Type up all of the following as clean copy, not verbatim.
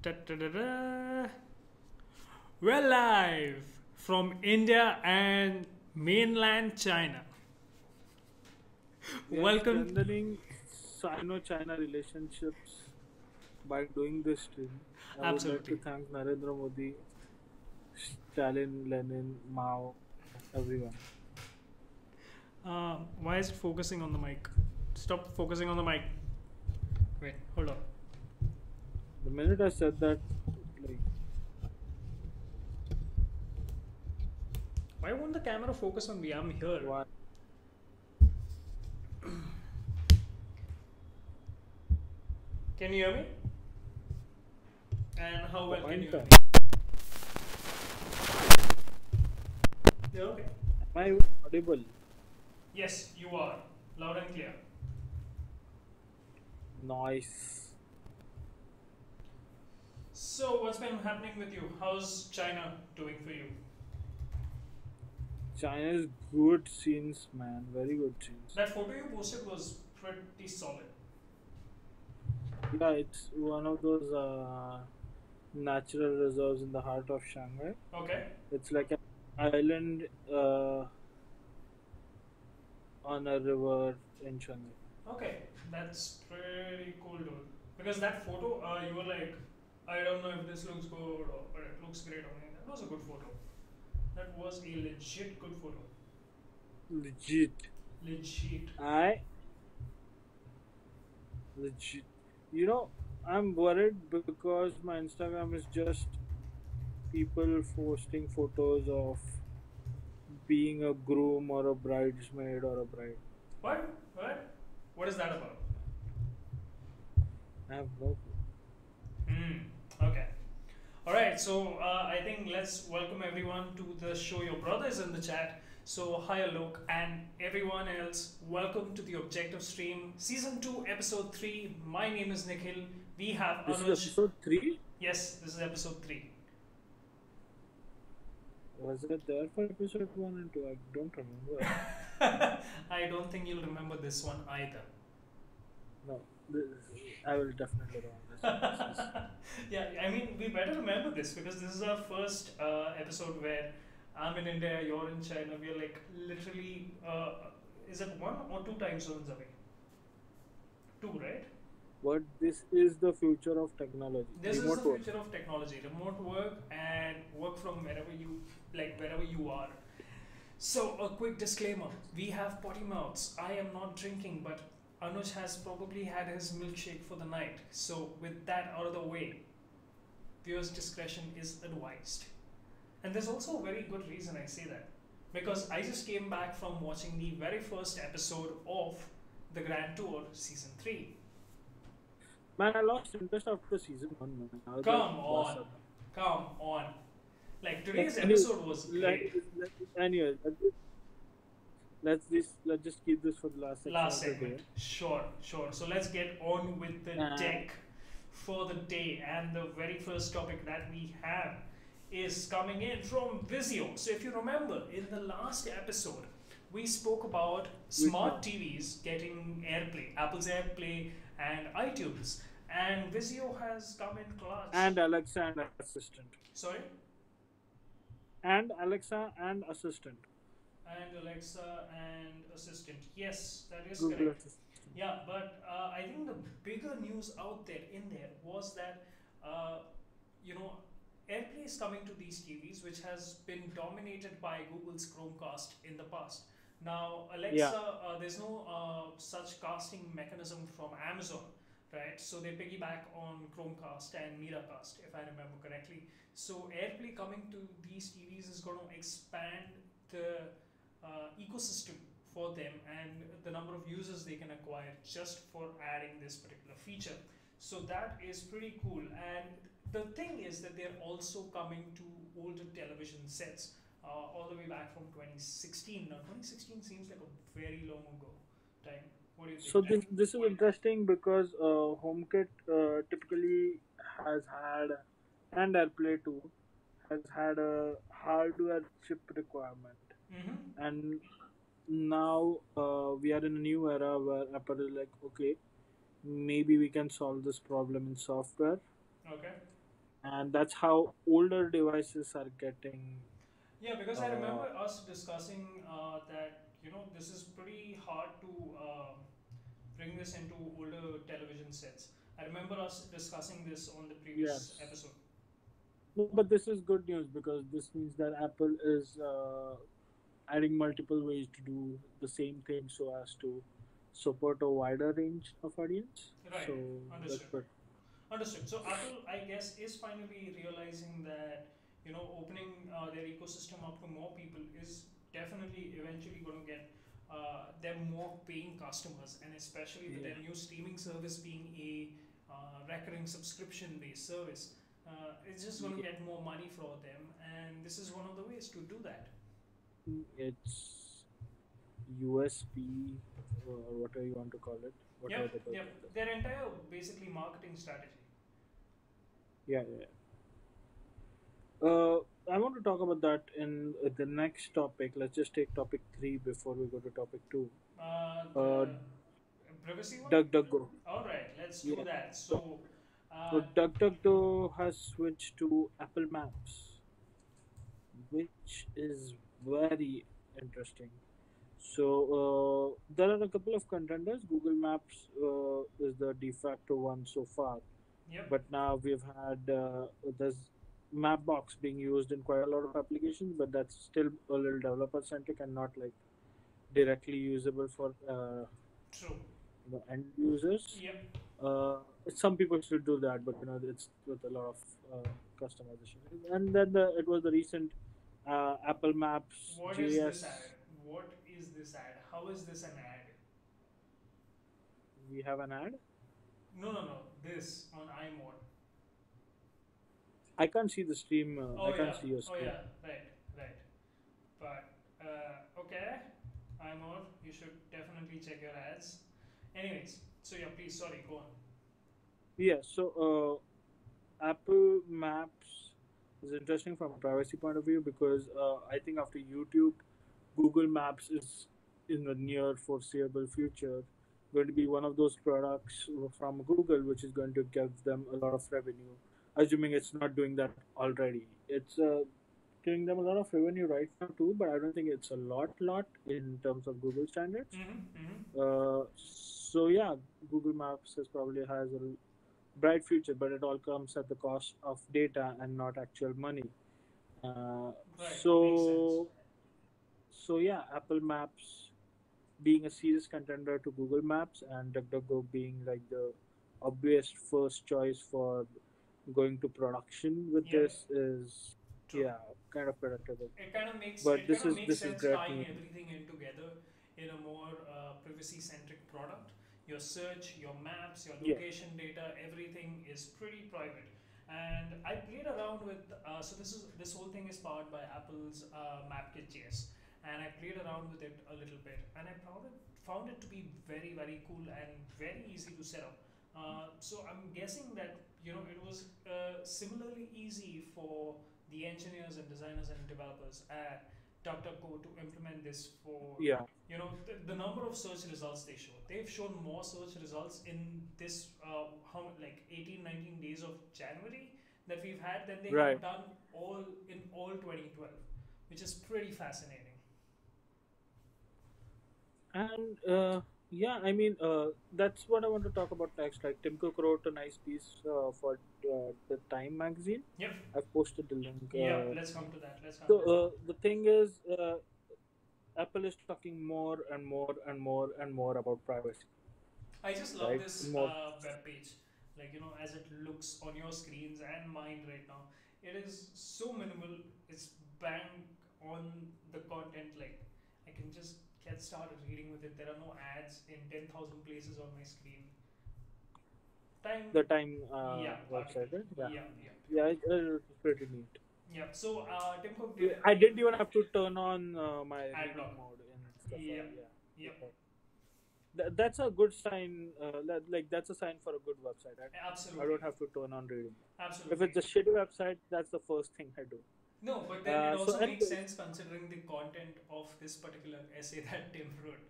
Da-da-da-da. We're live from India and mainland China. We are Welcome. strengthening Sino-China relationships by doing this stream. I would like to Absolutely. thank Narendra Modi, Stalin, Lenin, Mao, everyone. Why is it focusing on the mic? Stop focusing on the mic. Wait, hold on. The minute I said that, like, Why won't the camera focus on me? I'm here. why? Can you hear me? And how well can you hear Fine. me? Yeah, okay. Am I audible? Yes, you are. Loud and clear. Nice. So, what's been happening with you? How's China doing for you? China's good scenes, man. Very good scenes. That photo you posted was pretty solid. Yeah, it's one of those natural reserves in the heart of Shanghai. Okay. It's like an island on a river in Shanghai. Okay, that's pretty cool, dude. Because that photo, you were like, I don't know if this looks good or it looks great on me. That was a good photo. That was a legit good photo. Legit. Legit. Legit. You know, I'm worried because my Instagram is just people posting photos of being a groom or a bridesmaid or a bride. What? What? What is that about? I have no clue. Okay. Alright, so I think let's welcome everyone to the show. Your brother is in the chat. So, hi Alok and everyone else. Welcome to the Objective Stream, Season 2, Episode 3. My name is Nikhil. We have This is Anuj. episode 3? Yes, this is Episode 3. Was it there for episode 1 and 2? I don't remember. I don't think you'll remember this one either. No, I will definitely remember this. Yeah, I mean, we better remember this because this is our first episode where I'm in India, you're in China. We're like literally, is it 1 or 2 time zones away? 2, right? But this is the future of technology. This Remote is the work. future of technology, remote work and work from wherever you are. So a quick disclaimer: we have potty mouths. I am not drinking, but Anuj has probably had his milkshake for the night. So with that out of the way, viewers' discretion is advised. And there's also a very good reason I say that, because I just came back from watching the very first episode of the Grand Tour Season 3. Man, I lost interest after season 1. Man. I was Come like, on. "What's up?" Come on. Like today's Anyway, episode was great. Anyway, let's just keep this for the last section Last of the segment. day. Sure. So let's get on with the deck for the day. And the very first topic that we have is coming in from Vizio. So if you remember, in the last episode, we spoke about smart TVs getting AirPlay, Apple's AirPlay and iTunes. And Vizio has come in clutch. And Alexa and Assistant. Sorry? And Alexa and Assistant. And Alexa and Assistant. Yes, that is Google correct. Assistant. Yeah, but I think the bigger news out there was that, AirPlay is coming to these TVs, which has been dominated by Google's Chromecast in the past. Now, Alexa, there's no such casting mechanism from Amazon, right? So they piggyback on Chromecast and Miracast, if I remember correctly. So AirPlay coming to these TVs is going to expand the ecosystem for them and the number of users they can acquire just for adding this particular feature. So that is pretty cool. And the thing is that they're also coming to older television sets, all the way back from 2016. Now 2016 seems like a very long ago time. What do you think? So this is interesting because HomeKit typically has had, and AirPlay too, has had a hardware chip requirement. And now we are in a new era where Apple is like, okay, maybe we can solve this problem in software. Okay. and that's how older devices are getting. Yeah, because I Uh, remember us discussing that this is pretty hard to bring this into older television sets. I remember us discussing this on the previous yes, episode. no, but this is good news because this means that Apple is adding multiple ways to do the same thing so as to support a wider range of audience. Right, So that's understood. good. Understood. So Apple, I guess, is finally realizing that opening their ecosystem up to more people is definitely eventually going to get them more paying customers, and especially with Yeah. their new streaming service being a recurring subscription-based service, it's just going to Yeah. get more money for them, and this is one of the ways to do that. It's USP or whatever you want to call it, whatever Yep, they call yep. it. Their entire basically marketing strategy. Yeah, yeah. I want to talk about that in the next topic. Let's just take topic three before we go to topic two. Uh, The privacy one. DuckDuckGo. All right, let's do Yeah. that. So, So, so uh, DuckDuckGo has switched to Apple Maps, which is very interesting. So there are a couple of contenders. Google Maps is the de facto one so far, yep, but now we've had there's Mapbox being used in quite a lot of applications, but that's still a little developer centric and not like directly usable for true. end users. Yep. Some people still do that, but it's with a lot of customization. And then it was the recent Apple Maps What is this ad? JS. What is this ad? How is this an ad? We have an ad. No, no, no. This on iMode. I can't see the stream. I Oh can't yeah. see your Oh screen. yeah. Right. Right. But okay. iMode. You should definitely check your ads. Anyways. So yeah. Please. Sorry. Go on. Yeah. So Apple Maps is interesting from a privacy point of view because I think after YouTube, Google Maps is in the near foreseeable future going to be one of those products from Google which is going to give them a lot of revenue. Assuming it's not doing that already, it's giving them a lot of revenue right now too, but I don't think it's a lot in terms of Google standards. Mm-hmm. Mm-hmm. So yeah, Google Maps has a bright future, but it all comes at the cost of data and not actual money. Uh, Right. Makes sense. so so yeah, Apple Maps being a serious contender to Google Maps and DuckDuckGo being like the obvious first choice for going to production with Yep. this is True. yeah kind of predictable. It But kind this of is makes this is sense great tying news. everything in together in a more privacy centric product. Your search, your maps, your Yeah, location data, everything is pretty private. And I played around with so this whole thing is powered by Apple's MapKit JS, and I played around with it a little bit, and I found it to be very cool and very easy to set up. So I'm guessing that it was similarly easy for the engineers and designers and developers at DuckDuckGo to implement this for yeah, the number of search results they show. They've shown more search results in this how like 18 19 days of January that we've had than they have right. done all 2012, which is pretty fascinating. And yeah, I mean, that's what I want to talk about next. Like Tim Cook wrote a nice piece for the Time magazine. Yep. I've posted the link. Yeah, let's come to that. Let's come So to that. the thing is, Apple is talking more and more and more and more about privacy, I just love right? this More, web page. Like, as it looks on your screens and mine right now. It is so minimal. It's bang on the content. Like, I can just get started reading with it. There are no ads in 10,000 places on my screen. Time, the Time yeah, article. website, right? Yeah, Yeah, yeah, yeah, it's pretty neat. yeah. So, Tim Cook Yeah, did I a didn't even have to turn on my ad reading block. mode in stuff. Yep, Yeah, yep. that's a good sign. Like that's a sign for a good website. I Absolutely. don't have to turn on reading. If Absolutely. it's a shitty website, that's the first thing I do. No, but then it So also makes anyways, sense considering the content of this particular essay that Tim wrote,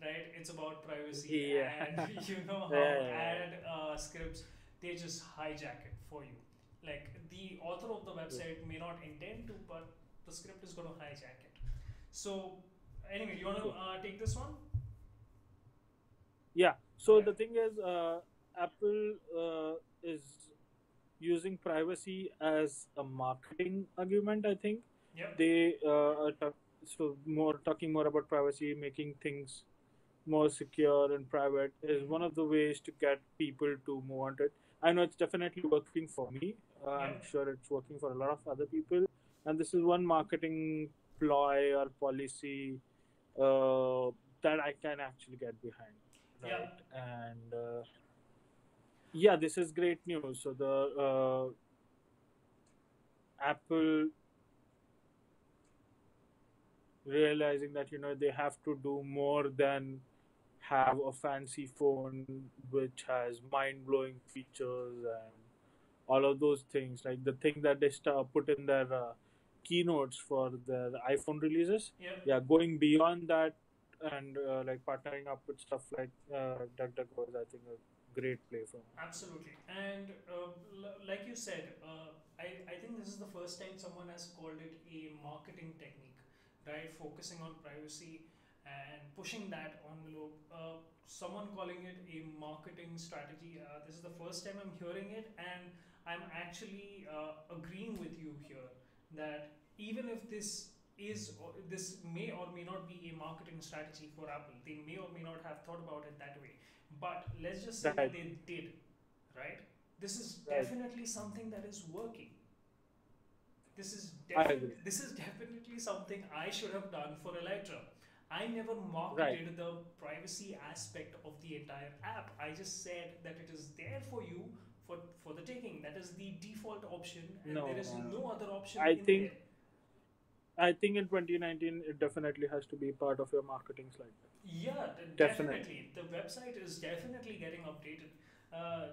right? It's about privacy, yeah, and you know yeah, how yeah, ad scripts they just hijack it for you. Like the author of the Yeah. website may not intend to, but the script is going to hijack it. So anyway, you want to Okay. take this one? Yeah. All So right. the thing is, Apple is using privacy as a marketing argument. I think Yep. they are so more talking more about privacy, making things more secure and private is one of Mm-hmm. the ways to get people to move on to it. I know it's definitely working for me. I'm Yep. sure it's working for a lot of other people. And this is one marketing ploy or policy that I can actually get behind, Yeah. right? And yeah, this is great news. So the Apple realizing that they have to do more than have a fancy phone which has mind-blowing features and all of those things, like the thing that they put in their keynotes for their iPhone releases. Yep. Yeah, going beyond that and like partnering up with stuff like DuckDuckGo is, I think, a great play for me. Absolutely. And like you said, I think this is the first time someone has called it a marketing technique, right? Focusing on privacy and pushing that envelope. Someone calling it a marketing strategy. This is the first time I'm hearing it, and I'm actually agreeing with you here that even if this may or may not be a marketing strategy for Apple, they may or may not have thought about it that way, but let's just say that Right, they did, right? This is right. definitely something that is working. I agree. This is definitely something I should have done for Electra. I never Right. marketed the privacy aspect of the entire app. I just said that it is there for you for the taking. That is the default option, and there No, is no other option I in think there. I think in 2019 it definitely has to be part of your marketing slide. Yeah, Definitely. definitely. The website is definitely getting updated. Uh,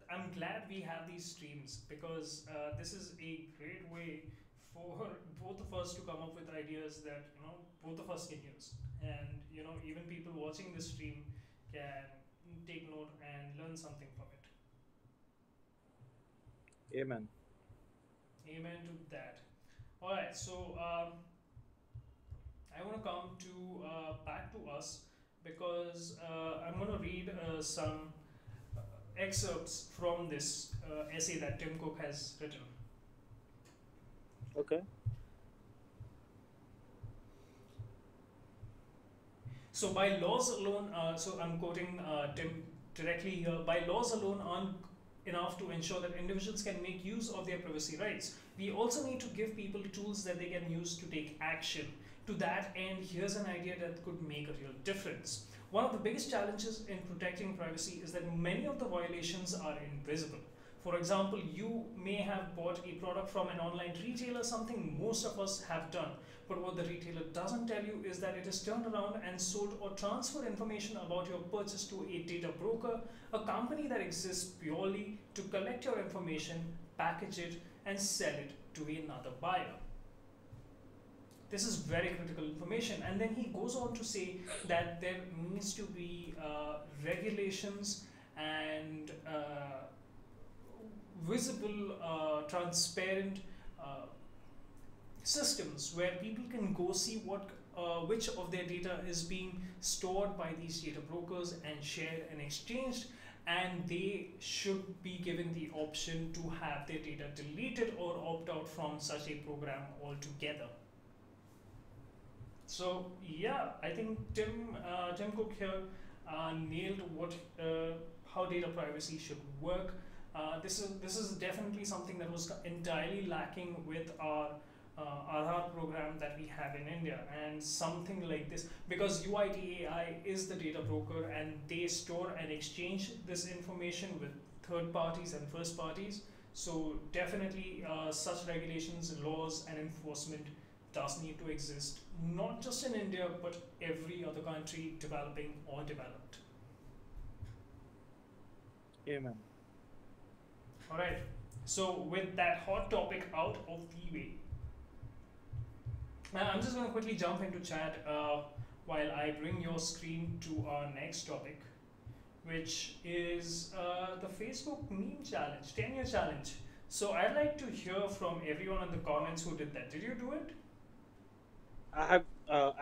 I'm glad we have these streams because this is a great way for both of us to come up with ideas that both of us can use, and even people watching this stream can take note and learn something from it. Amen. Amen to that. All right, so I want to come to back to us because I'm going to read some excerpts from this essay that Tim Cook has written. Okay. So, by laws alone, so I'm quoting Tim directly here, by laws alone aren't enough to ensure that individuals can make use of their privacy rights. We also need to give people tools that they can use to take action. To that end, here's an idea that could make a real difference. One of the biggest challenges in protecting privacy is that many of the violations are invisible. For example, you may have bought a product from an online retailer, something most of us have done. But what the retailer doesn't tell you is that it is turned around and sold or transferred information about your purchase to a data broker, a company that exists purely to collect your information, package it, and sell it to another buyer. This is very critical information. And then he goes on to say that there needs to be regulations and visible, transparent systems where people can go see which of their data is being stored by these data brokers and shared and exchanged, and they should be given the option to have their data deleted or opt out from such a program altogether. So yeah, I think Tim Cook here nailed what how data privacy should work. This is definitely something that was entirely lacking with our Aadhaar program that we have in India, and something like this, because UIDAI is the data broker and they store and exchange this information with third parties and first parties. So definitely such regulations, laws, and enforcement does need to exist, not just in India, but every other country, developing or developed. Amen. All right. So with that hot topic out of the way, I'm just going to quickly jump into chat while I bring your screen to our next topic, which is the Facebook meme challenge, 10-year challenge. So I'd like to hear from everyone in the comments who did that. Did you do it? I have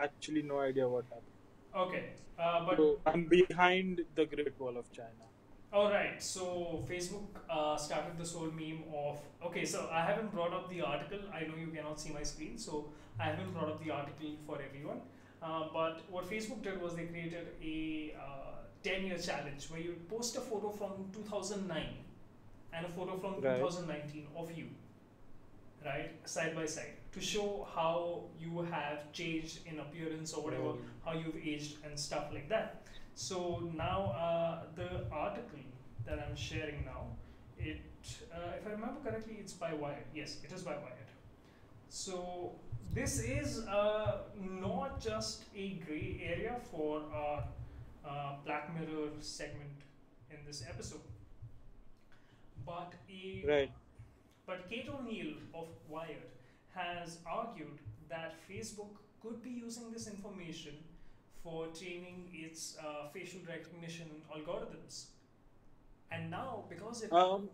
actually no idea what happened. Okay, but So I'm behind the Great Wall of China. all right. So Facebook started this whole meme of okay. So I haven't brought up the article. I know you cannot see my screen, so I haven't brought up the article for everyone. But what Facebook did was they created a 10-year challenge where you post a photo from 2009 and a photo from Right. 2019 of you, right, side by side, to show how you have changed in appearance or whatever, Oh. how you've aged and stuff like that. So now the article that I'm sharing now, it if I remember correctly, it's by Wired. Yes, it is by Wired. So this is not just a gray area for our Black Mirror segment in this episode, but a Right. but Kate O'Neill of Wired has argued that Facebook could be using this information for training its facial recognition algorithms. And now, because it, Um,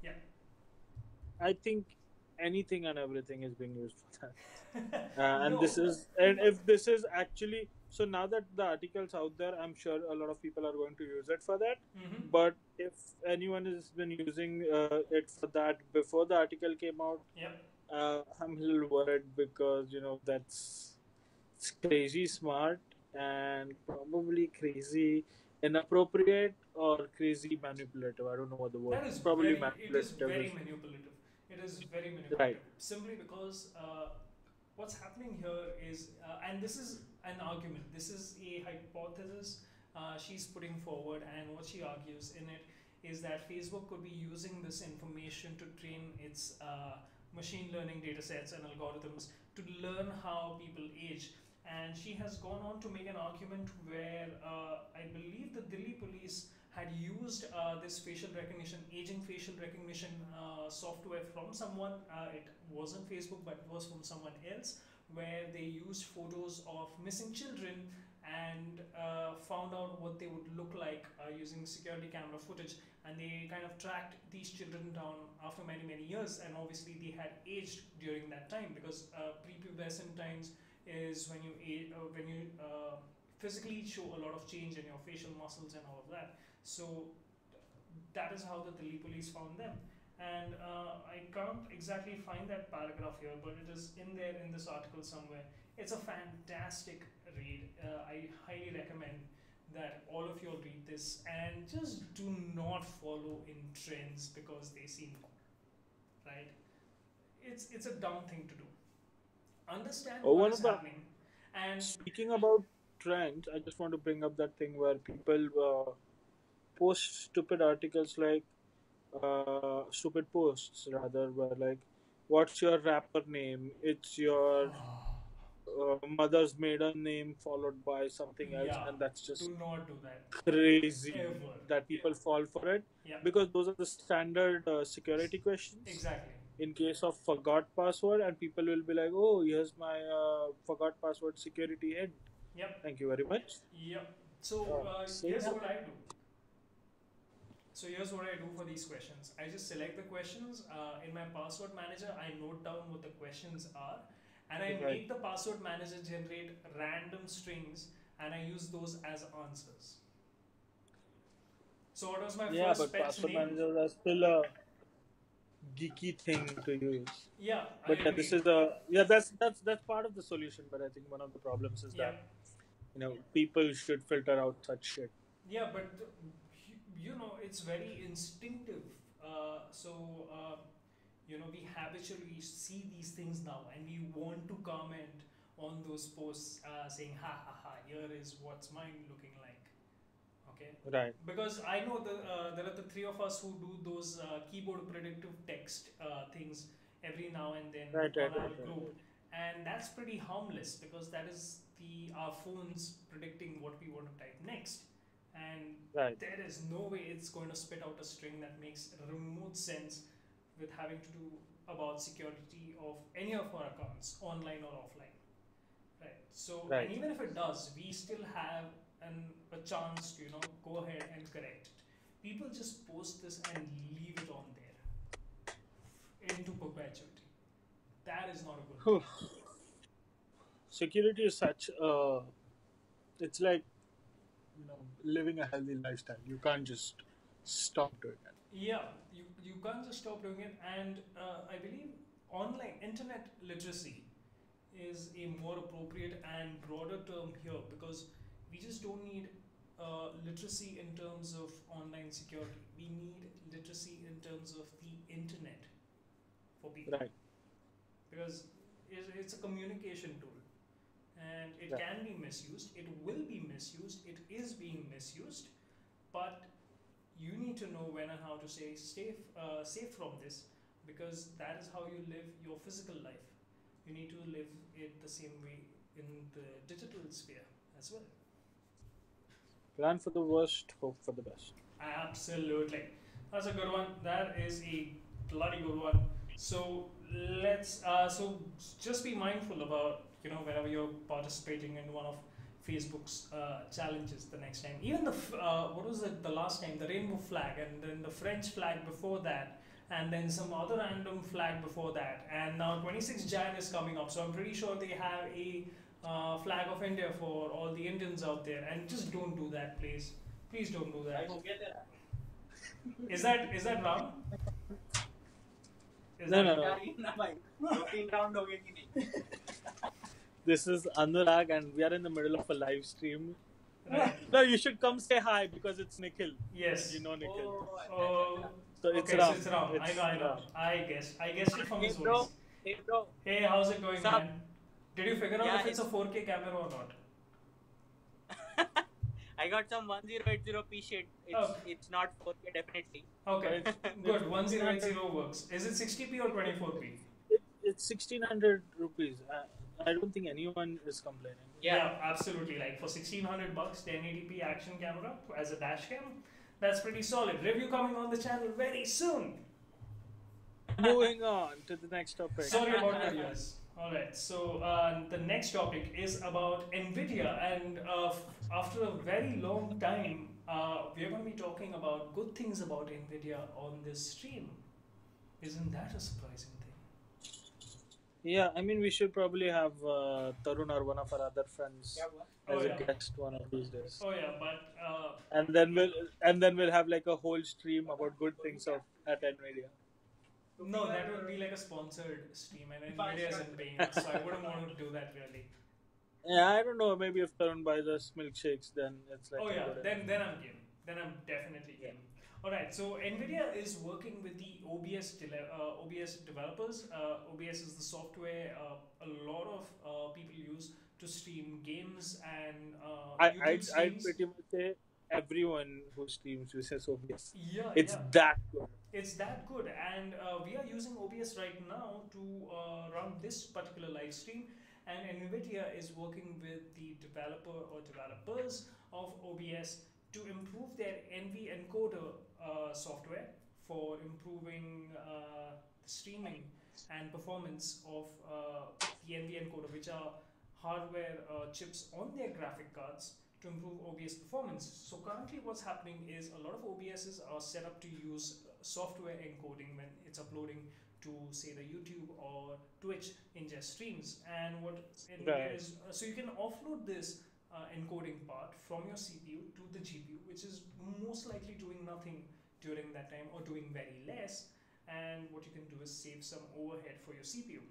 yeah, I think anything and everything is being used for that. And this no, is, and if this is actually, so now that the article's out there, I'm sure a lot of people are going to use it for that. mm-hmm. But if anyone has been using it for that before the article came out, Yep, I'm a little worried because that's it's crazy smart and probably crazy inappropriate or crazy manipulative. I don't know what the word. that is Probably it is manipulative very is manipulative. It is very right. manipulative simply because what's happening here is, and this is an argument, this is a hypothesis she's putting forward, and what she argues in it is that Facebook could be using this information to train its machine learning data sets and algorithms to learn how people age. And she has gone on to make an argument where I believe the Delhi police had used this facial recognition, aging facial recognition software from someone. It wasn't Facebook, but it was from someone else, where they used photos of missing children and found out what they would look like using security camera footage. And they kind of tracked these children down after many, many years. And obviously, they had aged during that time because prepubescent times is when you physically show a lot of change in your facial muscles and all of that. So that is how the Delhi police found them. And I can't exactly find that paragraph here, but it is in there in this article somewhere. It's a fantastic read. I highly recommend that all of you all read this and just do not follow in trends because they seem cool, right? It's a dumb thing to do. Understand what one is of the happening, and speaking about trends, I just want to bring up that thing where people post stupid articles like stupid posts rather, where like, what's your rapper name? It's your mother's maiden name followed by something else, yeah, and that's just do not do that crazy ever. that people fall for it Yeah, because those are the standard security questions exactly. in case of forgot password, and people will be like, oh, here's my forgot password security hint. Yep, Thank you very much. yep. So So here's yeah. what I do. So here's what I do for these questions. I just select the questions in my password manager. I note down what the questions are, and I Right. make the password manager generate random strings, and I use those as answers. So what was my Yeah, first but pet's password name? managers are still a geeky thing to use. Yeah, I But yeah, this agree. is the yeah that's part of the solution. But I think one of the problems is Yeah, that people should filter out such shit. yeah, but you know it's very instinctive. So you know we habitually see these things now, and we want to comment on those posts saying, "Ha ha ha! Here is what's mine looking like." Okay, Right, because I know there are the three of us who do those keyboard predictive text things every now and then right, right, on right, our right, group, and that's pretty harmless because that is the our phones predicting what we want to type next, and right, there is no way it's going to spit out a string that makes remote sense with having to do about security of any of our accounts, online or offline. Right. So, and right, even if it does, we still have a chance to go ahead and correct it People just post this and leave it on there into perpetuity. That is not a good thing. Security is such it's like living a healthy lifestyle. You can't just stop doing it. Yeah, you can't just stop doing it. And I believe online internet literacy is a more appropriate and broader term here, because we just don't need literacy in terms of online security. We need literacy in terms of the internet for people, Right. because it's a communication tool and it Right. can be misused. It will be misused. It is being misused, but you need to know when and how to say safe from this, because that is how you live your physical life. You need to live it the same way in the digital sphere as well. Plan for the worst, hope for the best. Absolutely, that's a good one. That is a bloody good one. So let's just be mindful about, whenever you're participating in one of Facebook's challenges the next time. Even the what was it the last time? The rainbow flag, and then the French flag before that, and then some other random flag before that. And now 26 Jan is coming up, so I'm pretty sure they have a flag of India for all the Indians out there. And just don't do that, please. Please don't do that. Is that Ram? Is No, that no, no. This is Anurag, and we are in the middle of a live stream. right? No, you should come say hi because it's Nikhil. Yes. You know Nikhil. Oh, So it's okay, so Ram. it's Ram. I It's know, I know. Ram. I guessed it from Hey his bro, voice. hey bro. Hey, how's it going, Sup? man? Did you figure out Yeah, if it's a 4K camera or not? I got some 1080p shit. It's not 4K definitely. Okay, It's good. 1080 works. Is it 60p or 24p? it's 1,600 rupees. I don't think anyone is complaining. Yeah, absolutely. Like for 1600 bucks, 1080p action camera as a dash cam, that's pretty solid. Review coming on the channel very soon. Moving on to the next topic. Sorry about that, guys. Alright, so the next topic is about Nvidia, and after a very long time, we're going to be talking about good things about Nvidia on this stream. Isn't that a surprising thing? Yeah, I mean, we should probably have Tarun or one of our other friends as Oh, yeah. a guest one of these days. Oh yeah, but And then we'll have like a whole stream about good things of at Nvidia. no, that would be like a sponsored stream, and Nvidia isn't paying us, so I wouldn't want to do that really. Yeah, I don't know. Maybe if Tarun buys us milkshakes, then it's like. Oh a yeah, good then I'm game. Then I'm definitely game. Alright, so Nvidia is working with the OBS developers. OBS is the software a lot of people use to stream games and YouTube I'd streams. pretty much say everyone who streams uses OBS. Yeah, It's yeah. that good. It's that good, and we are using OBS right now to run this particular live stream. And Nvidia is working with the developer or developers of OBS to improve their Encoder software for improving the streaming and performance of the Encoder, which are hardware chips on their graphic cards to improve OBS performance. So currently what's happening is a lot of OBSs are set up to use software encoding when it's uploading to say the YouTube or Twitch ingest streams. And what Nvidia is, so you can offload this encoding part from your CPU to the GPU, which is most likely doing nothing during that time or doing very less. And what you can do is save some overhead for your CPU.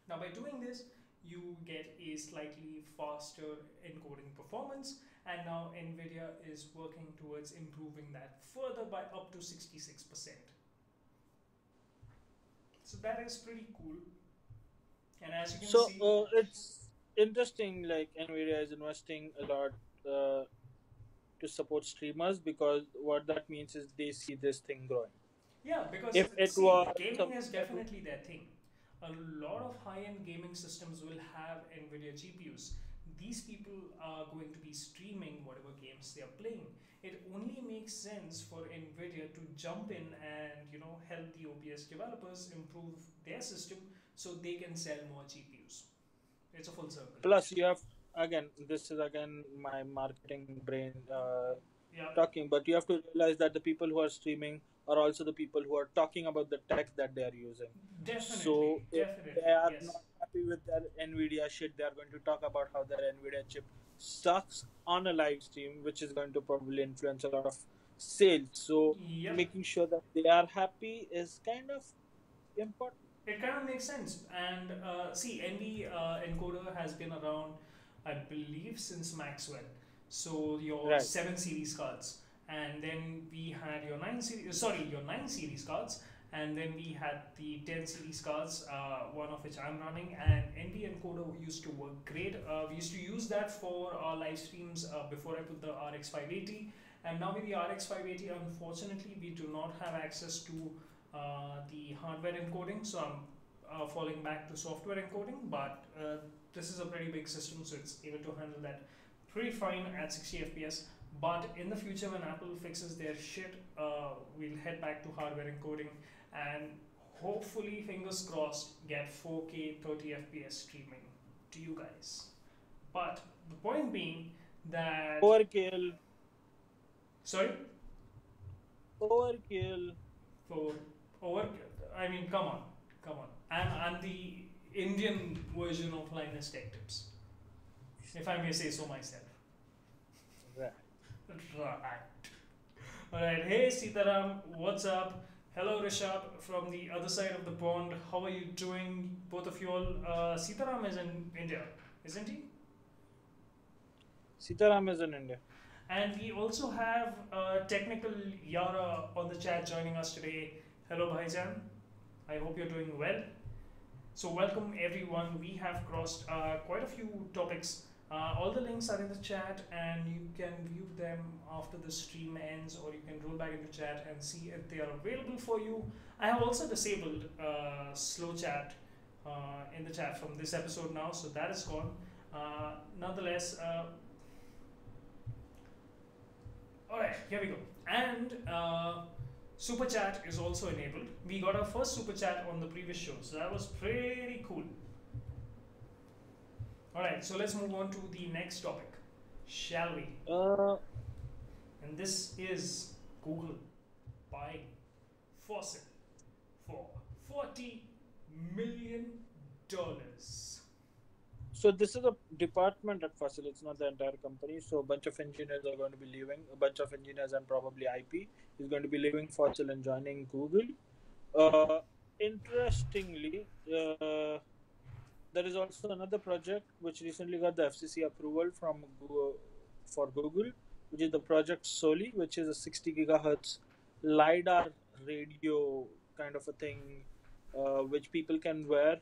Now by doing this, you get a slightly faster encoding performance, and now Nvidia is working towards improving that further by up to 66%. So that is pretty cool. And as you can see, it's interesting. Like Nvidia is investing a lot to support streamers, because what that means is they see this thing growing. yeah, because If it was gaming is definitely their thing. A lot of high-end gaming systems will have Nvidia GPUs. These people are going to be streaming whatever games they are playing. It only makes sense for Nvidia to jump in and help the OBS developers improve their system so they can sell more GPUs. It's a full circle. Plus, you have again. This is again my marketing brain Yep. talking, but you have to realize that the people who are streaming are also the people who are talking about the tech that they are using. So Definitely, if they definitely, are yes. not happy with their Nvidia shit, they are going to talk about how their Nvidia chip sucks on a live stream, which is going to probably influence a lot of sales. So Yep. making sure that they are happy is kind of important. It kind of makes sense. And see, NV encoder has been around, I believe, since Maxwell. So your Right. 7 series cards. And then we had your 9 series, sorry, your 9 series cards. And then we had the 10 series cards, one of which I'm running. And NV encoder used to work great. We used to use that for our live streams before I put the RX 580. And now with the RX 580, unfortunately, we do not have access to the hardware encoding, so I'm falling back to software encoding, but this is a pretty big system, so it's able to handle that pretty fine at 60 fps. But in the future, when Apple fixes their shit, we'll head back to hardware encoding and hopefully, fingers crossed, get 4K 30 fps streaming to you guys. But the point being that. Overkill. Sorry? Overkill. For over, I mean, come on, come on. I'm the Indian version of Linus Tech Tips, if I may say so myself. Right. Right. All right. Hey Sitaram, what's up? Hello Rishabh from the other side of the pond. How are you doing, both of you all? Sitaram is in India, isn't he? Sitaram is in India. And we also have technical Yara on the chat joining us today. Hello Bhaijan. I hope you're doing well. So welcome everyone. We have crossed quite a few topics. All the links are in the chat and you can view them after the stream ends, or you can roll back in the chat and see if they are available for you. I have also disabled slow chat in the chat from this episode now, so that is gone. Nonetheless, alright, here we go. And super chat is also enabled. We got our first super chat on the previous show, so that was pretty cool. Alright, so let's move on to the next topic, shall we? And this is Google buying Fossil for $40 million. So this is a department at Fossil. It's not the entire company. So a bunch of engineers are going to be leaving. A bunch of engineers and probably IP is going to be leaving Fossil and joining Google. Interestingly, there is also another project which recently got the FCC approval from Google, for Google, which is the project Soli, which is a 60 gigahertz lidar radio kind of a thing, which people can wear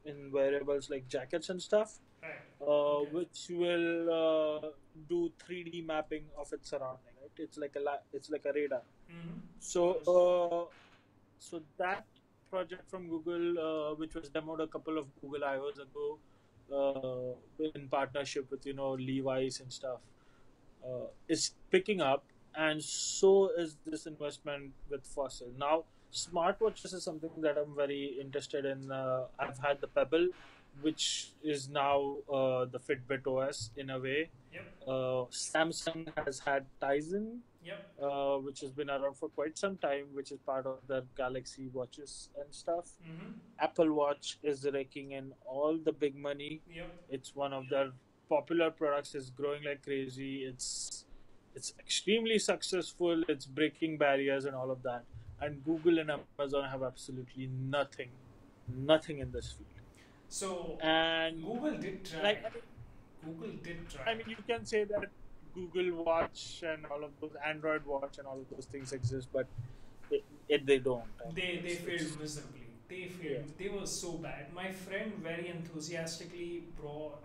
in wearables like jackets and stuff, Right. Okay. which will do 3D mapping of its surrounding. Right, it's like a radar. Mm-hmm. So that project from Google, which was demoed a couple of Google I/Os ago, in partnership with Levi's and stuff, is picking up, and so is this investment with Fossil. Now, smartwatches is something that I'm very interested in. I've had the Pebble, which is now the Fitbit OS in a way. Yep. Samsung has had Tizen. Yep. Which has been around for quite some time, which is part of their Galaxy watches and stuff. Mm-hmm. Apple Watch is raking in all the big money. Yep. It's one of their popular products. It's growing like crazy. It's extremely successful. It's breaking barriers and all of that. And Google and Amazon have absolutely nothing in this field. So and Google did try. Google did try. I mean, you can say that Google Watch and all of those, Android Watch and all of those things exist, but they don't. They failed miserably. They failed. Yeah. They were so bad. My friend very enthusiastically bought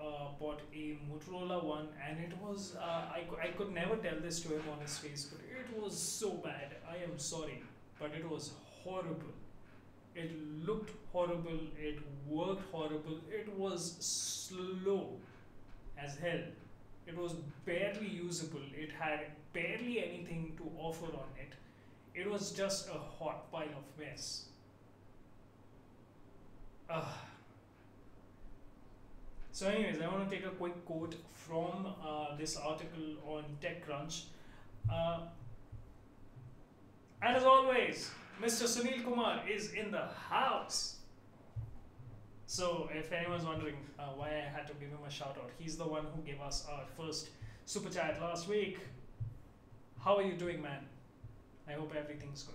a Motorola one, and it was I could never tell this to him on his face, but it was so bad. I am sorry, but it was horrible. It looked horrible. It worked horrible. It was slow as hell. It was barely usable. It had barely anything to offer on it. It was just a hot pile of mess. So anyways, I want to take a quick quote from this article on TechCrunch. Uh, and as always, Mr. Sunil Kumar is in the house. So, if anyone's wondering why I had to give him a shout out, he's the one who gave us our first super chat last week. How are you doing, man? I hope everything's good.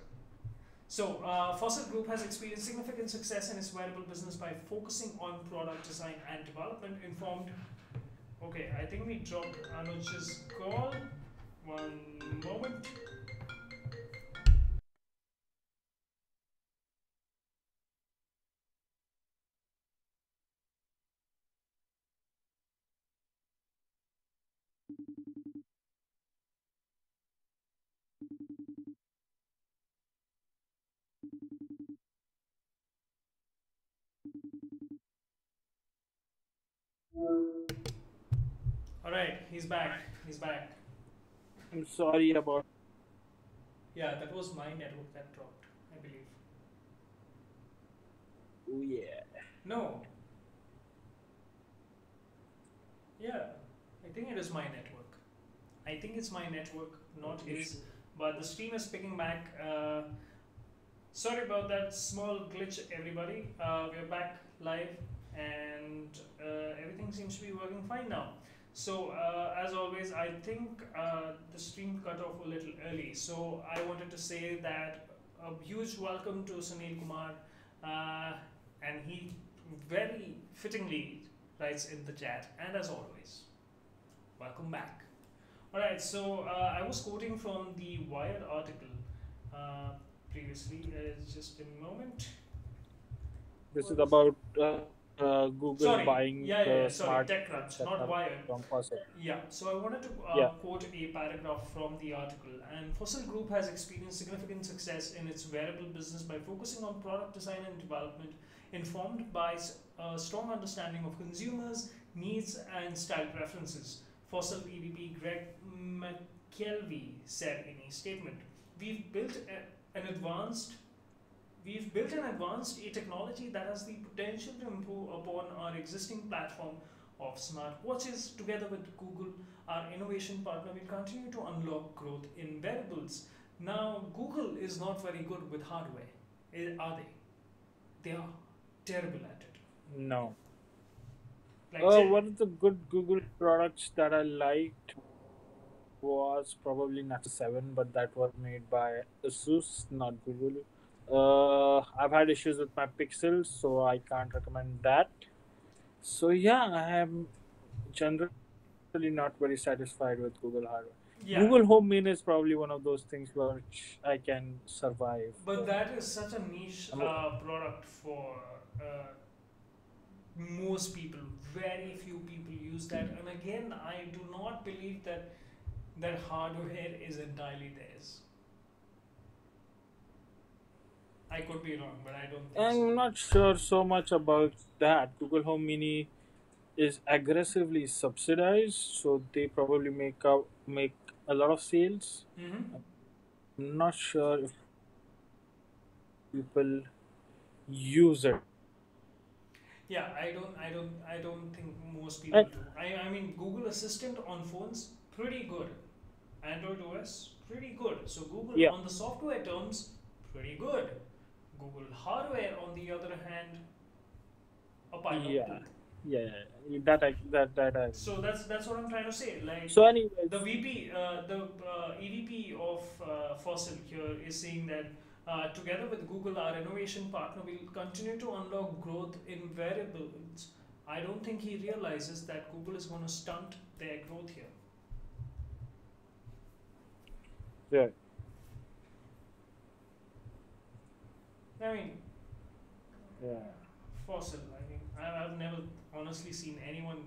So, Fossil Group has experienced significant success in its wearable business by focusing on product design and development. Informed. Okay, I think we dropped Anuj's call. One moment. All right, he's back. He's back. I'm sorry about. Yeah, that was my network that dropped, I believe. Oh yeah. No. Yeah, I think it is my network. I think it's my network, not his. But the stream is picking back. Sorry about that small glitch, everybody. We're back live, and everything seems to be working fine now. So, as always, I think the stream cut off a little early. So, I wanted to say that a huge welcome to Sunil Kumar, uh, and he very fittingly writes in the chat. And as always, welcome back. Alright, so I was quoting from the Wired article uh, previously. Just a moment. This is What? about Google Sorry, buying sorry, smart TechCrunch, not setup Wired. from Fossil. Yeah, so I wanted to Yeah. quote a paragraph from the article. And Fossil Group has experienced significant success in its wearable business by focusing on product design and development, informed by a strong understanding of consumers' needs and style preferences. Fossil EVP Greg McKelvey said in a statement, "We've built an advanced We've built an advanced technology that has the potential to improve upon our existing platform of smart watches. Together with Google, our innovation partner, will continue to unlock growth in wearables." Now, Google is not very good with hardware, are they? They are terrible at it. No. Like, One of the good Google products that I liked was probably Nexus 7, but that was made by Asus, not Google. I've had issues with my Pixels, so I can't recommend that. So yeah, I am generally not very satisfied with Google hardware. yeah, Google Home Mini is probably one of those things which I can survive. but that is such a niche I'm o- product for uh, most people. Very few people use that, and again, I do not believe that hardware is entirely theirs. I could be wrong, but I don't think so. I'm not sure so much about that. Google Home Mini is aggressively subsidized, so they probably make a lot of sales. Mm-hmm. I'm not sure if people use it. Yeah, I don't think most people And do. I mean, Google Assistant on phones, pretty good. Android OS, pretty good. So Google yeah, on the software terms, pretty good. Google hardware, on the other hand, a pile of yeah, poop. yeah, that I So agree. that's what I'm trying to say. Like, So, anyways, the EVP of Fossil here is saying that together with Google, our innovation partner, will continue to unlock growth in wearables. I don't think he realizes that Google is going to stunt their growth here. yeah, I mean, yeah. Fossil. I mean, I've never honestly seen anyone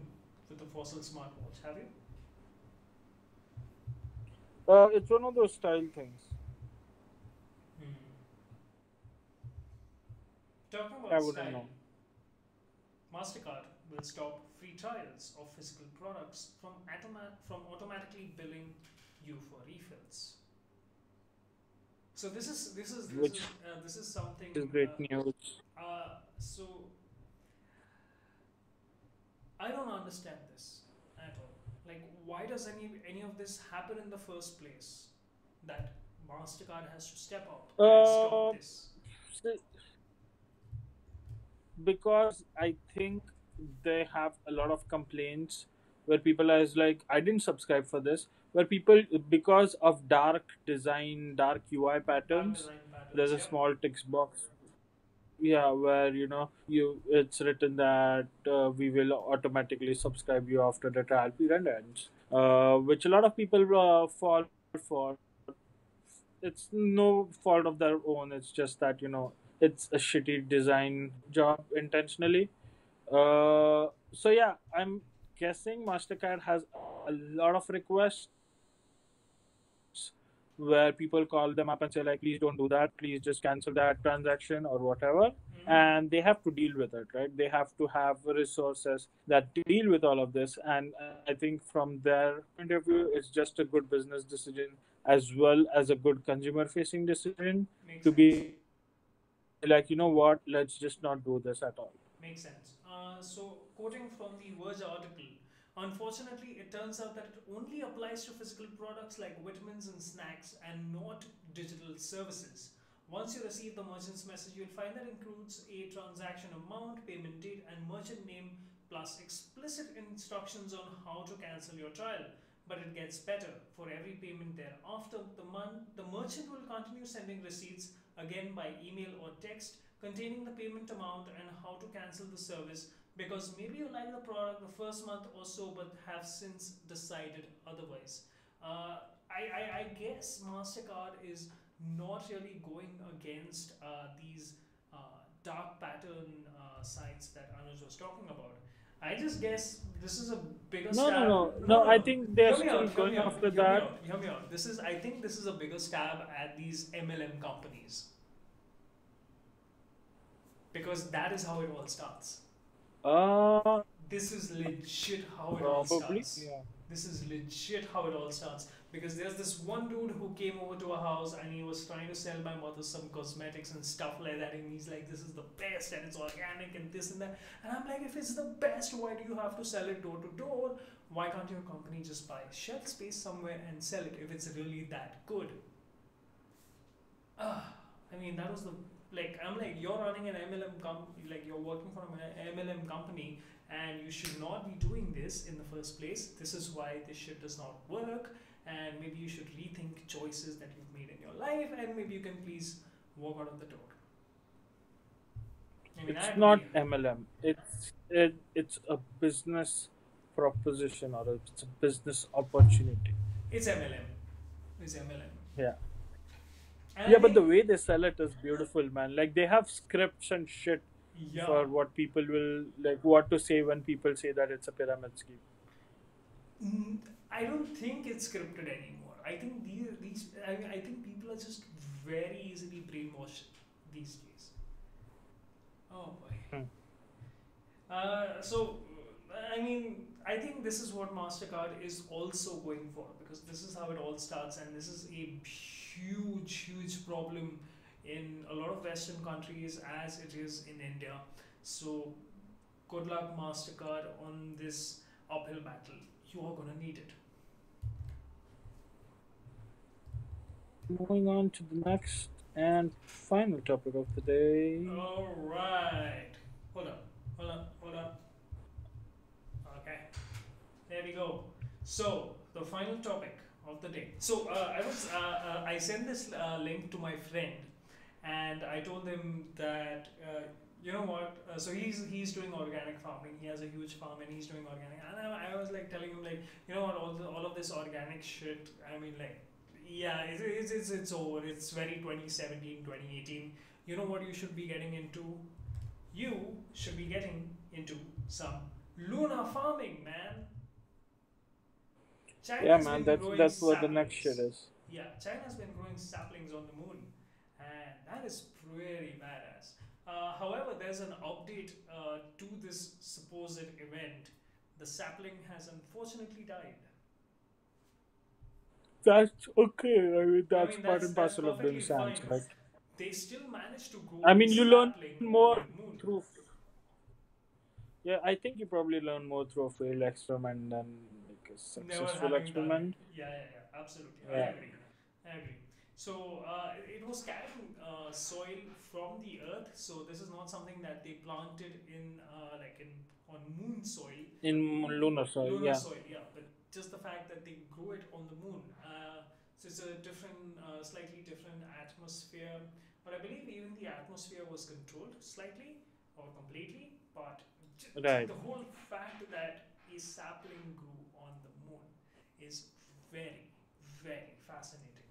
with a Fossil smartwatch. Have you? It's one of those style things. Hmm. Talking I about wouldn't style, know. MasterCard will stop free trials of physical products from automatically billing you for refills. So Which this is something. is great news. So I don't understand this at all. Like, why does any of this happen in the first place? that MasterCard has to step up and stop Uh, this? see, because I think they have a lot of complaints where people are like, I didn't subscribe for this. Where people, because of dark design, dark UI Dark patterns, design patterns, there's a yep. small text box. Yeah, where you it's written that we will automatically subscribe you after the trial period ends, which a lot of people fall for. It's no fault of their own. It's just that it's a shitty design job intentionally. So yeah, I'm guessing Mastercard has a lot of requests where people call them up and say like, please don't do that, please just cancel that transaction or whatever, Mm-hmm. and they have to deal with it, right? They have to have resources that deal with all of this, and I think from their point of view, it's just a good business decision as well as a good consumer facing decision Makes to sense. be like, you know what, let's just not do this at all. Makes sense. So, quoting from the Verge article, unfortunately, it turns out that it only applies to physical products like vitamins and snacks and not digital services. Once you receive the merchant's message, you'll find that includes a transaction amount, payment date, and merchant name, plus explicit instructions on how to cancel your trial. But it gets better. For every payment thereafter, the merchant will continue sending receipts, again by email or text, containing the payment amount and how to cancel the service, because maybe you like the product the first month or so but have since decided otherwise. I guess MasterCard is not really going against these dark pattern sites that Anuj was talking about. I just guess this is a bigger No, no, stab. no, No, no. no, I no. think they're Hear me still out. Hear going me out. after Hear me that. out. Hear me out. I think this is a bigger stab at these MLM companies, because that is how it all starts. Uh, This is legit how it all Probably. starts. Yeah. This is legit how it all starts. Because there's this one dude who came over to a house and he was trying to sell my mother some cosmetics and stuff like that. And he's like, this is the best and it's organic and this and that. And I'm like, if it's the best, why do you have to sell it door to door? Why can't your company just buy shelf space somewhere and sell it if it's really that good? Ah, I mean, that was the, like, I'm like, you're running an MLM company, like you're working for an MLM company, and you should not be doing this in the first place. This is why this shit does not work, and maybe you should rethink choices that you've made in your life, and maybe you can please walk out of the door. I mean, I It's agree. not MLM. It's a business proposition, or it's a business opportunity. It's MLM. It's MLM. Yeah. And I Yeah, but the think, way they sell it is beautiful, man. Like they have scripts and shit yeah, for what people will like, what to say when people say that it's a pyramid scheme. mm, I don't think it's scripted anymore. I think I think people are just very easily brainwashed these days. Oh boy. Hmm. So, I mean, I think this is what MasterCard is also going for, because this is how it all starts, and this is a huge problem in a lot of Western countries as it is in India. So, good luck, MasterCard, on this uphill battle. You are gonna need it. Moving on to the next and final topic of the day. Alright. Hold up. Hold up. Okay. There we go. So the final topic of the day. So I sent this link to my friend, and I told him that you know what. So he's doing organic farming. He has a huge farm and he's doing organic. And I was like telling him like, you know what, all of this organic shit. I mean like, yeah, it's over. It's very 2017, 2018. You know what you should be getting into? You should be getting into some lunar farming, man. Yeah, China's man, been growing that's what the next shit saplings. is. Yeah, China's been growing saplings on the moon, and that is pretty badass. However, there's an update to this supposed event. The sapling has unfortunately died. That's okay. I mean, I that's mean, part and that's parcel of perfectly doing fine. science, right? They still managed to grow I a mean, you learn sapling on more the moon. through. Yeah, I think you probably learn more through a failed experiment than like a Never successful having done it. experiment. Yeah, absolutely. I Yeah. agree. I agree. So it was carrying soil from the earth. So this is not something that they planted in like in on moon soil, In lunar soil, lunar yeah. soil. Yeah, but just the fact that they grow it on the moon. So it's a different, slightly different atmosphere. But I believe even the atmosphere was controlled slightly or completely. But Right. the whole fact that a sapling grew on the moon is very, very fascinating.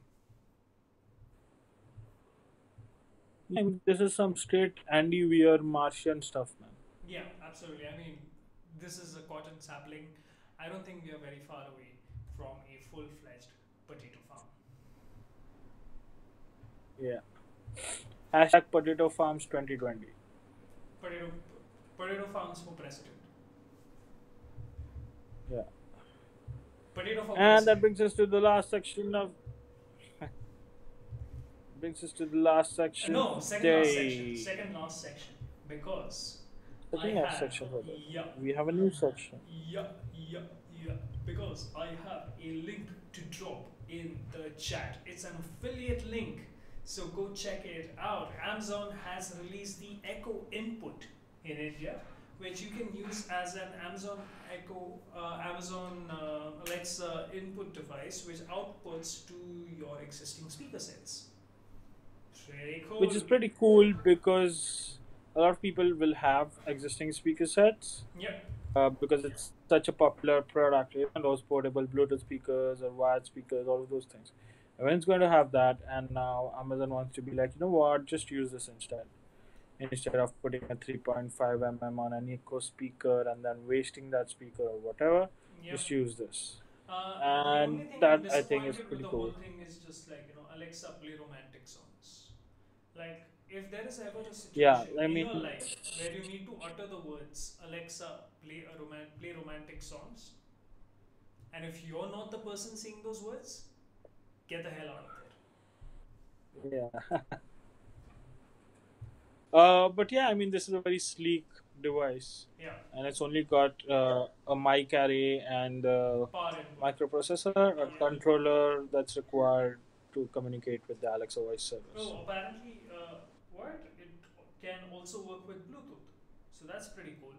I mean, this is some straight Andy Weir Martian stuff, man. Yeah, absolutely. I mean, this is a cotton sapling. I don't think we are very far away from a full fledged potato farm. Yeah. Hashtag Potato Farms 2020. Potato, potato farms for president. Yeah. Potato for And that president. brings us to the last section of brings us to the last section No, of the second last section. day. Second last section. Because I Second last have, section for the yeah, we have a new section. yeah, yeah, yeah. Because I have a link to drop in the chat. It's an affiliate link. So go check it out. Amazon has released the Echo Input in India, which you can use as an Amazon Echo, Amazon Alexa input device, which outputs to your existing speaker sets. Pretty Which cool. is pretty cool because a lot of people will have existing speaker sets Yep. because it's such a popular product, those portable Bluetooth speakers or wired speakers, all of those things. Everyone's going to have that, and now Amazon wants to be like, you know what, just use this instead. Instead of putting a 3.5 mm on an eco speaker and then wasting that speaker or whatever, Yep. just use this. The only And thing I'm that I think is disappointed with pretty the whole cool. thing is just like, Alexa, play romantic songs. Like, if there is ever a Yeah, situation I in mean, your life where you need to utter the words, Alexa, play romantic songs, and if you're not the person saying those words, get the hell out of there. yeah. But yeah, I mean, this is a very sleek device, Yeah, and it's only got a mic array and a power input. microprocessor, a Yeah. controller that's required to communicate with the Alexa voice service. Oh, apparently, what? It can also work with Bluetooth. So that's pretty cool.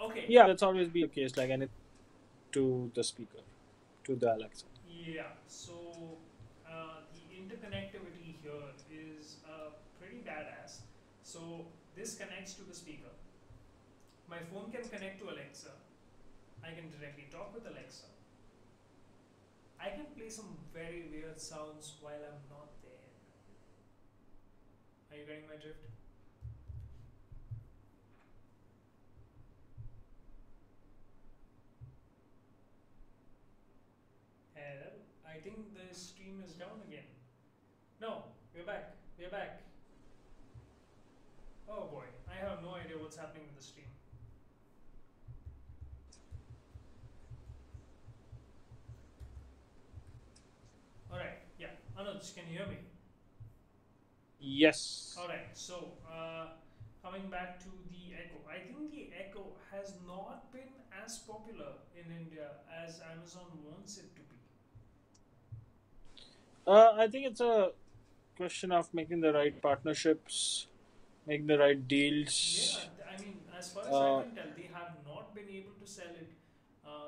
Okay, Yeah, that's always been the case, like anything to the speaker, to the Alexa. yeah, so the interconnectivity here is pretty badass. So this connects to the speaker. My phone can connect to Alexa. I can directly talk with Alexa. I can play some very weird sounds while I'm not there. Are you getting my drift? Hello? I think the stream is down again. No, we're back. We're back. Oh boy, I have no idea what's happening with the stream. Alright, yeah. Anuj, can you hear me? Yes. Alright, so coming back to the Echo, I think the Echo has not been as popular in India as Amazon wants it to be. I think it's a question of making the right partnerships, making the right deals. Yeah, I mean, as far as I Uh, can tell, they have not been able to sell it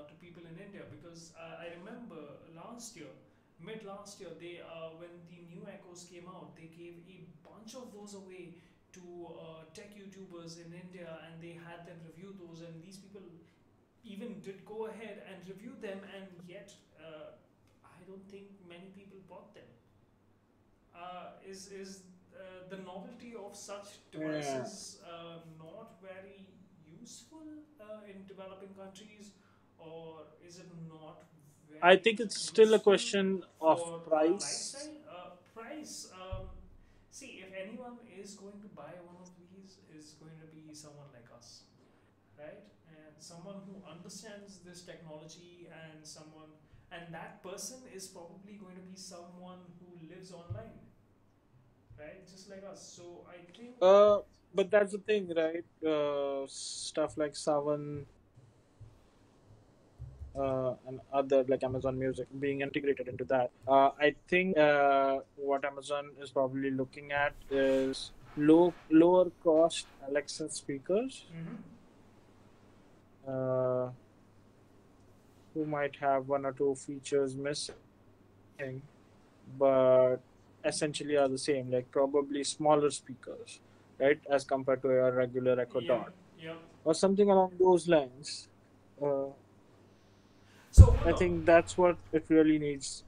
to people in India because I remember last year, mid last year, they when the new Echoes came out, they gave a bunch of those away to tech YouTubers in India, and they had them review those, and these people even did go ahead and review them, and yet I don't think many people bought them. Is the novelty of such yeah. devices not very useful in developing countries, or is it not I very think it's still a useful question of for our price. lifestyle? Price. See, if anyone is going to buy one of these, is going to be someone like us, right? And someone who understands this technology, and that person is probably going to be someone who lives online, right? Just like us. So I think, Uh, but that's the thing, right? Stuff like Savan, and other like Amazon Music being integrated into that. I think what Amazon is probably looking at is lower cost Alexa speakers Mm-hmm. uh, who might have one or two features missing, but essentially are the same, like probably smaller speakers, right, as compared to a regular Echo Yep. Dot Yep. or something along those lines. So I think that's what it really needs.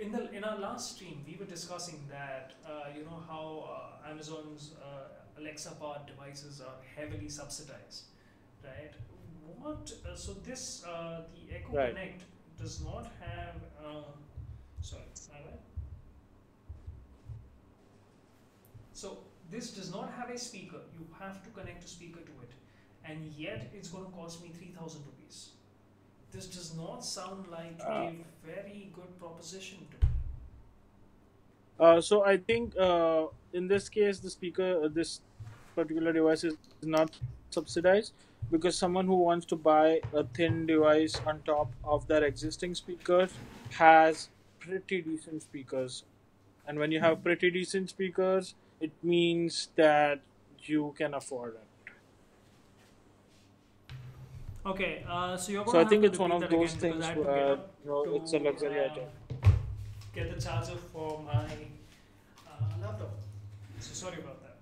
in our last stream, we were discussing that you know how Amazon's Alexa powered devices are heavily subsidized, right? What? So this the Echo Right. Connect does not have. Sorry, my bad. So this does not have a speaker. You have to connect a speaker to it, and yet it's going to cost me 3,000 rupees. This does not sound like Uh, a very good proposition to me. so I think in this case, the speaker, this particular device is not subsidized because someone who wants to buy a thin device on top of their existing speakers has pretty decent speakers. And when you have pretty decent speakers, it means that you can afford it. Okay, so you're So gonna I have think to it's one repeat of that those again because I things had to get where up it's a to luxury item. get the charger for my laptop. So sorry about that.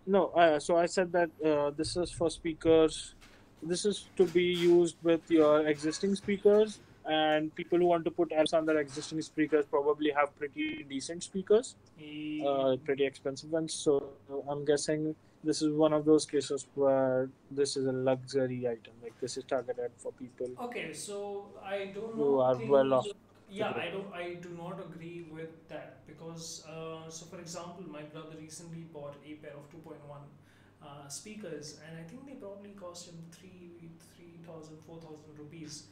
No, so I said that this is for speakers. This is to be used with your existing speakers, and people who want to put apps on their existing speakers probably have pretty decent speakers, E- pretty expensive ones. So I'm guessing this is one of those cases where this is a luxury item. Like this is targeted for people Okay, so I do who not are well think. off to Yeah, get it. I do not agree with that because so for example, my brother recently bought a pair of 2.1 speakers, and I think they probably cost him 3,000 4,000 rupees.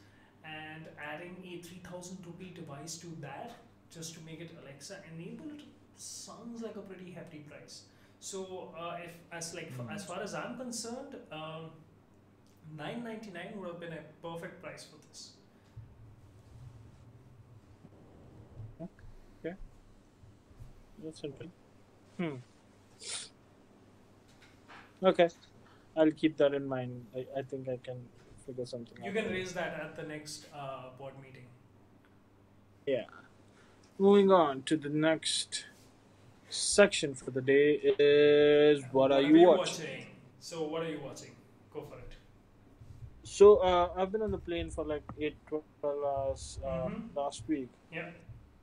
And adding a 3,000 rupee device to that just to make it Alexa enabled sounds like a pretty hefty price. So if as like as far as I'm concerned, 999 would have been a perfect price for this. Okay, that's interesting. Hmm. Okay, I'll keep that in mind. I think I can figure something You out can for raise this. that at the next board meeting. Yeah. Moving on to the next section for the day is what are What are you we watching? watching? So, what are you watching? Go for it. So I've been on the plane for like 8-12 hours Mm-hmm. last week, Yeah.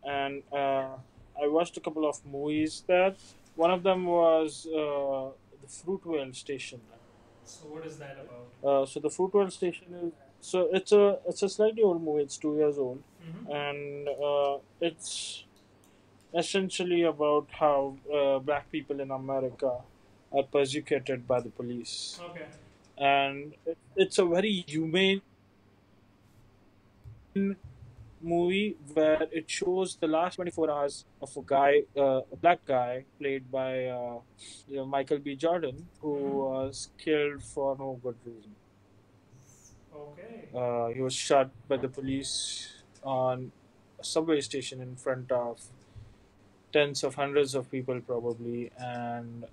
and I watched a couple of movies there. One of them was the Fruitvale Station. So, what is that about? So the Fruitvale Station is so it's a slightly old movie. It's 2 years old, Mm-hmm. and it's essentially about how black people in America are persecuted by the police. Okay. And it's a very humane movie where it shows the last 24 hours of a black guy played by Michael B. Jordan, who Mm-hmm. was killed for no good reason. Okay. He was shot by the police on a subway station in front of tens of hundreds of people, probably, and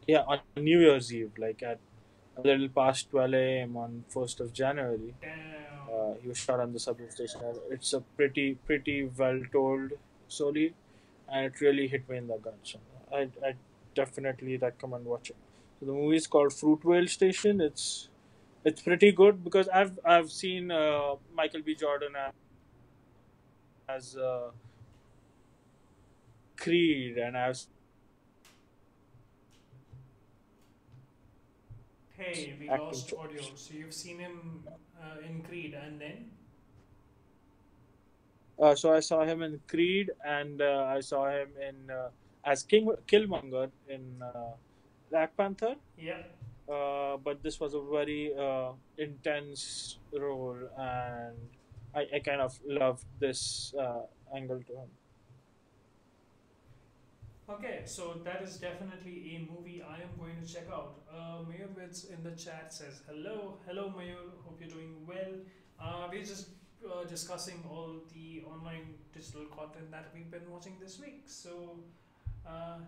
yeah, on New Year's Eve, like at a little past 12 a.m. on 1st of January. Damn. He was shot on the subway station. It's a pretty well told story, and it really hit me in the guts. I definitely recommend watching. So the movie is called Fruitvale Station. It's pretty good because I've seen Michael B. Jordan as Creed, and I've Hey, we acting lost chops. audio. So, you've seen him in Creed, and then? So I saw him in Creed, and I saw him in as Killmonger in Black Panther. Yeah. But this was a very intense role, and I kind of loved this angle to him. Okay, so that is definitely a movie I am going to check out. Mayur Vids in the chat says hello, hello Mayur. Hope you're doing well. We're just discussing all the online digital content that we've been watching this week. So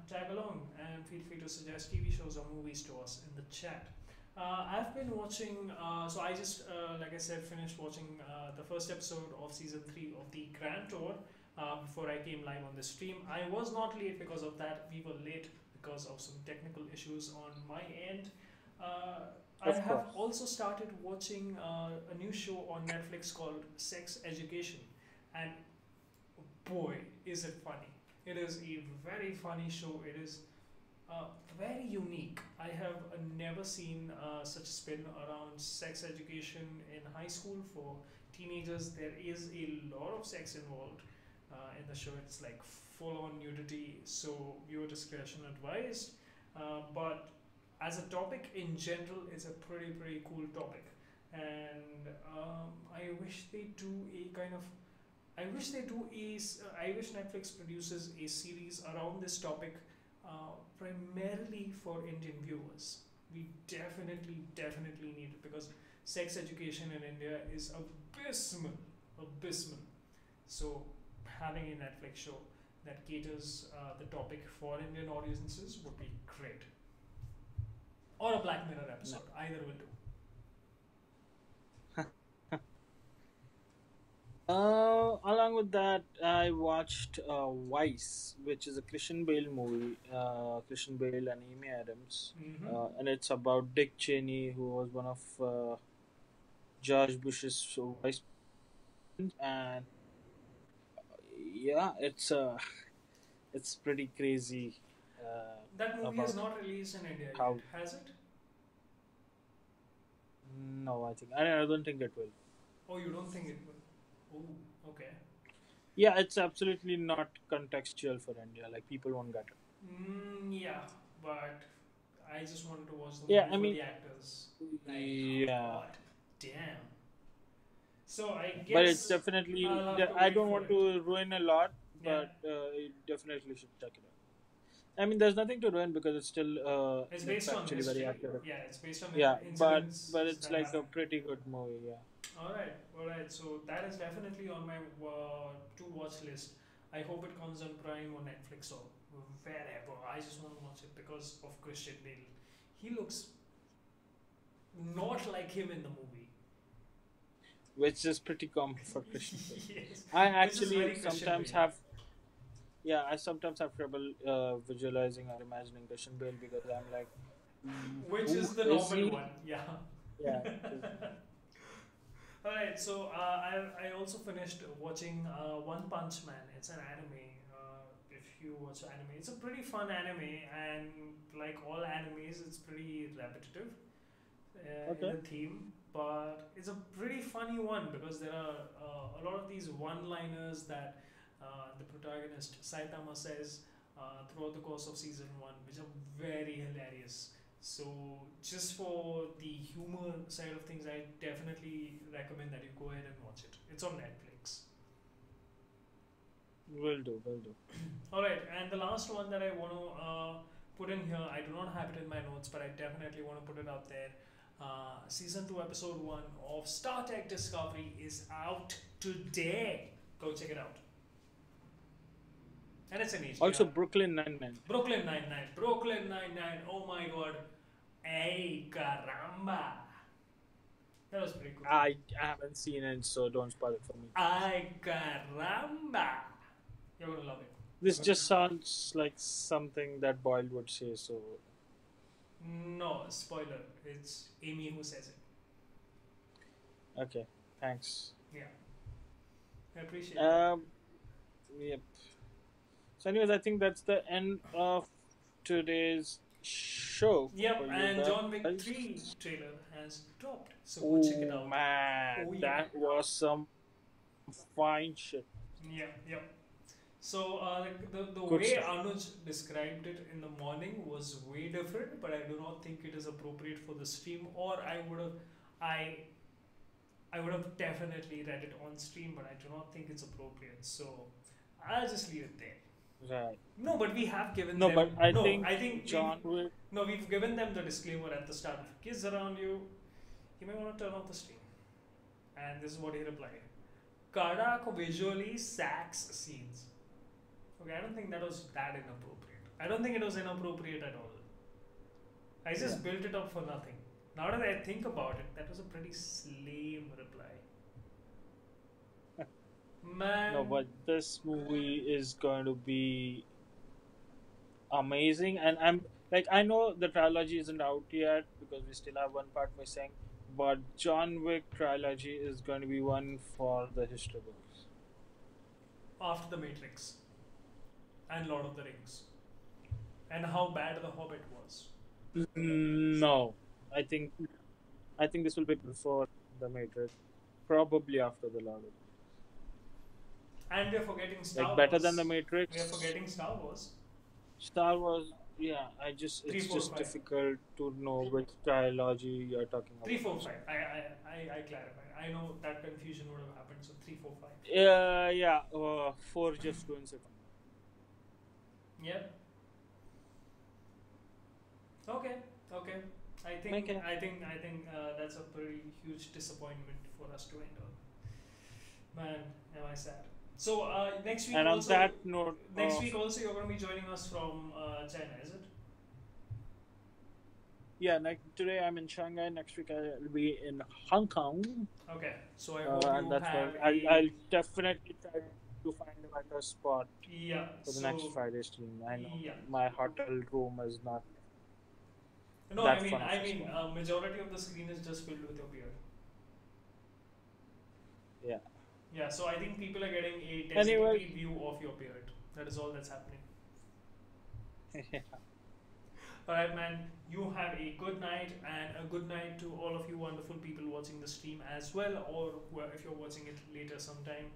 tag along and feel free to suggest TV shows or movies to us in the chat. I've been watching, so I just, like I said, finished watching the first episode of season 3 of the Grand Tour before I came live on the stream. I was not late because of that, we were late because of some technical issues on my end. Uh, I Of have course. also started watching a new show on Netflix called Sex Education, and boy, is it funny! It is a very funny show. It is very unique. I have never seen such a spin around sex education in high school for teenagers. There is a lot of sex involved in the show. It's like full on nudity, so viewer discretion advised. But as a topic in general, it's a pretty cool topic. And I wish they do a kind of I wish they do is I wish Netflix produces a series around this topic, primarily for Indian viewers. We definitely need it because sex education in India is abysmal. So having a Netflix show that caters the topic for Indian audiences would be great. Or a Black Mirror No. episode, either will do. Along with that, I watched Vice, which is a Christian Bale movie. Christian Bale and Amy Adams, Mm-hmm. and it's about Dick Cheney, who was one of George Bush's vice presidents. And yeah, it's pretty crazy That movie is about not released in India yet, how. has it? No, I don't think it will. Oh, you don't think it will? Oh, okay. Yeah, it's absolutely not contextual for India. Like people won't get it. Yeah, but I just wanted to watch the Yeah, movie I for mean, the actors. Like, yeah, god damn. So I but it's guess definitely. I'll have to I wait don't for want it. to ruin a lot, Yeah, but you definitely should check it out. I mean, there's nothing to ruin because it's it's based on actually very history. accurate. Yeah, it's based on Yeah, incidents but it's that like a happened. pretty good movie. Yeah. All right. So that is definitely on my to watch list. I hope it comes on Prime or Netflix or wherever. I just want to watch it because of Christian Bale. He looks not like him in the movie. Which is pretty common for Christian Bale. Yes, I which is actually very Christian sometimes Bale. have yeah, I sometimes have trouble visualizing or imagining Christian Bale because I'm like, Which who is the is normal he? one, yeah. Yeah. Alright, so I also finished watching One Punch Man. It's an anime. If you watch anime, it's a pretty fun anime, and like all animes, it's pretty repetitive in Okay. the theme. But it's a pretty funny one because there are a lot of these one-liners that the protagonist Saitama says throughout the course of season one, which are very hilarious. So, just for the humor side of things, I definitely recommend that you go ahead and watch it. It's on Netflix. Will do. Will do. Alright, and the last one that I want to put in here, I do not have it in my notes, but I definitely want to put it out there. Season 2, episode 1 of Star Trek Discovery is out today. Go check it out. And it's in Also, HDR. Brooklyn Nine-Nine. Brooklyn Nine-Nine. Brooklyn Nine-Nine. Oh my god. Ay, caramba. That was pretty cool. I haven't seen it, so don't spoil it for me. Ay, caramba. You're gonna love it. This just sounds like something that Boyle would say. So No, spoiler. It's Amy who says it. okay, thanks. Yeah. I appreciate it. Yep. So, anyways, I think that's the end of today's show. Yep, for you and John guys. Wick 3 trailer has dropped. So go check it Oh out. man, Oh, yeah. that was some fine shit. Yeah. So like the Good way stuff. Anuj described it in the morning was way different, but I do not think it is appropriate for the stream. Or I would have definitely read it on stream, but I do not think it's appropriate. So I'll just leave it there. Right. No, but we have given No, but them. I No, think I think we've. John Wick. No, we've given them the disclaimer at the start. If kids around you, you may want to turn off the stream. And this is what he replied. Karak visually sacks scenes. Okay, I don't think that was that inappropriate. I don't think it was inappropriate at all. I just Yeah. built it up for nothing. Now that I think about it, that was a pretty lame reply. Man. No, but this movie is going to be amazing, and I'm like, I know the trilogy isn't out yet because we still have one part missing, but John Wick trilogy is going to be one for the history books. After the Matrix and Lord of the Rings, and how bad the Hobbit was. No, I think this will be before the Matrix, probably after the Lord. And we're forgetting Star Like Wars. better than the Matrix. We're forgetting Star Wars. Star Wars, yeah. It's just difficult to know which trilogy you're talking about. 3, 4, 5. I clarify. I know that confusion would have happened. So 3, 4, 5. Yeah. 4 just ruins it. Yep. Okay. I think Okay. that's a pretty huge disappointment for us to end on. Man, am I sad. So next week And on also. that note, Next week also you're going to be joining us from China, is it? yeah. Today I'm in Shanghai. Next week I'll be in Hong Kong. Okay. So I hope And you that's have why I'll definitely try to find a better spot Yeah. for the next Friday stream. I know Yeah. my hotel room is not. No, that I mean, fun of a spot. majority of the screen is just filled with your beard. Yeah. Yeah, so I think people are getting a 1080p Anyway. view of your beard. That is all that's happening. Yeah. Alright, man, you have a good night, and a good night to all of you wonderful people watching the stream as well, or if you're watching it later sometime.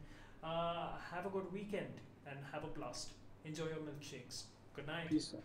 Have a good weekend and have a blast. Enjoy your milkshakes. Good night. Peace out.